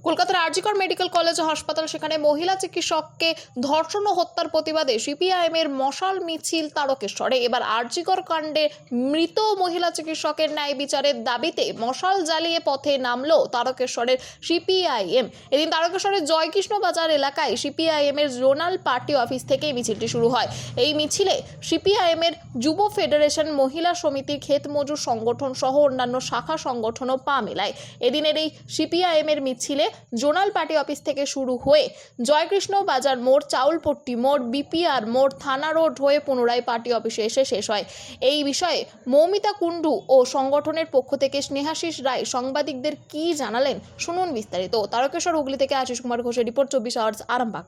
কলকাতার RG Kar medical college ও হাসপাতাল, সেখানে মহিলা চিকিৎসককে ধর্ষণ ও হত্যার প্রতিবাদে সিপিআইএম এর মশাল মিছিল তারকেশ্বরে। এবার আরজিকর কাণ্ডে মৃত মহিলা চিকিৎসকের ন্যায় বিচারের দাবিতে মশাল জ্বালিয়ে পথে নামলো তারকেশ্বরের সিপিআইএম। এদিন তারকেশ্বরের জয়কৃষ্ণ বাজার এলাকায় সিপিআইএম এর জোনাল পার্টি অফিস থেকে এই মিছিলটি শুরু হয়। এই মিছিলে সিপিআইএম এর যুব ফেডারেশন, মহিলা সমিতির, ক্ষেত মজুর সংগঠন সহ অন্যান্য শাখা সংগঠনও পা মেলায়। এদিনের এই সিপিআইএম এর মিছিলে জোনাল পার্টি অফিস থেকে শুরু হয়ে জয়কৃষ্ণ বাজার মোড়, চাউলপট্টি মোড়, বিপিআর মোড়, থানা রোড হয়ে পুনরায় পার্টি অফিসে এসে শেষ হয়। এই বিষয়ে মৌমিতা কুণ্ডু ও সংগঠনের পক্ষ থেকে স্নেহাশিস রায় সাংবাদিকদের কি জানালেন শুনুন বিস্তারিত। তারকেশ্বর, হুগলি থেকে আশিস কুমার ঘোষের রিপোর্ট, 24 আওয়ার্স আরামবাগ।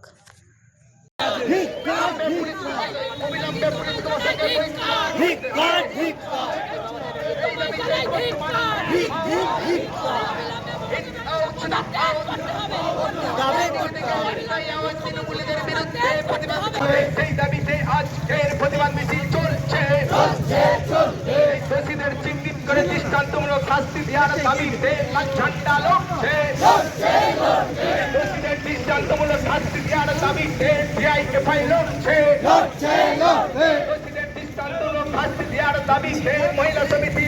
সেই দাবিতে আজকের প্রতিবাদ মিছিল চলছে। দোষীদের চিহ্নিত করে দৃষ্টান্তমূলক শাস্তি দেওয়ার দাবিতে ঝান্ডা লড়ছে। দোষীদের দৃষ্টান্তমূলক শাস্তি দেওয়ার দাবিতে ডিআইএফআই লড়ছে। দোষীদের দৃষ্টান্তমূলক শাস্তি দেওয়ার দাবিতে মহিলা সমিতি।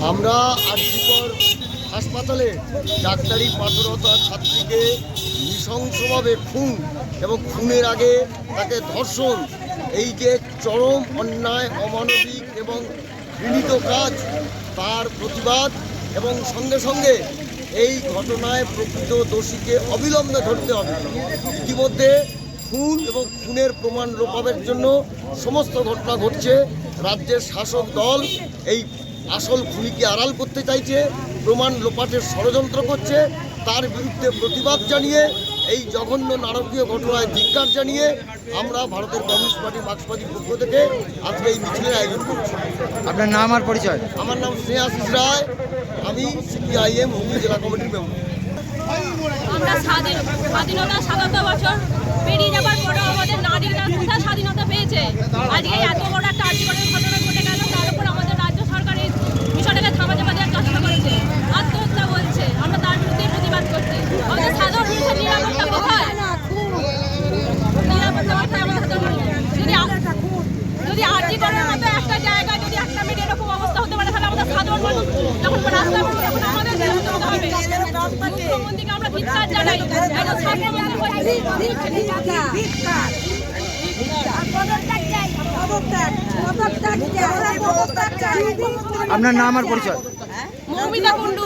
আমরা আরজিকর হাসপাতালে ডাক্তারি পাঠরতা ছাত্রীকে নৃশংসভাবে খুন এবং খুনের আগে তাকে ধর্ষণ, এই যে চরম অন্যায়, অমানবিক এবং ঘৃণিত কাজ, তার প্রতিবাদ এবং সঙ্গে সঙ্গে এই ঘটনায় প্রকৃত দোষীকে অবিলম্বে ধরতে হবে। ইতিমধ্যে খুন এবং খুনের প্রমাণ লোপাবের জন্য সমস্ত ঘটনা ঘটছে। রাজ্যের শাসক দল এই আসল খুনিকে আড়াল করতে চাইছে, প্রমাণ লোপাটের ষড়যন্ত্র করছে। তার বিরুদ্ধে প্রতিবাদ জানিয়ে, এই জঘন্য নারকীয় ঘটনায় ধিক্কার জানিয়ে আমরা ভারতের কমিউনিস্ট পার্টি মার্ক্সবাদীর পক্ষ থেকে আজকে এই মিছিলের আয়োজন করছি। আপনার নাম আর পরিচয়? আমার নাম স্নেহাশিস রায়, আমি সিপিআইএম হুগলি জেলা কমিটির মেম্বার। আমরা স্বাধীনতা ৭৭ বছর পেরিয়ে যাবার পরেও আমাদের নারীরা কোথায় স্বাধীনতা পেয়েছে? আজকে এত বড় একটা আর্থিকরণের ঘটনা ঘটে গেল, তার উপর আমাদের রাজ্য সরকার এই বিষয়টাকে থামাচাপা দেওয়ার চেষ্টা করেছে, আত্মহত্যা বলছে। আমরা তার বিরুদ্ধে প্রতিবাদ করছি। আমাদের সাধারণ মানুষের নিরাপত্তা কোথায়? নিরাপত্তা কোথায় আমাদের সাধারণ? যদি আর্থিকরণের মতো একটা জায়গায় যদি একটা মেয়ের এরকম অবস্থা হতে পারে, তাহলে আমাদের সাধারণ মানুষ যখন রাস্তায় বেরোবে তখন আমাদের নিরাপত্তা হতে হবে। মুখ্যমন্ত্রীকে আমরা ধিক্কার জানাই। আপনার নাম আর পরিচয়? মৌমিতা কুণ্ডু।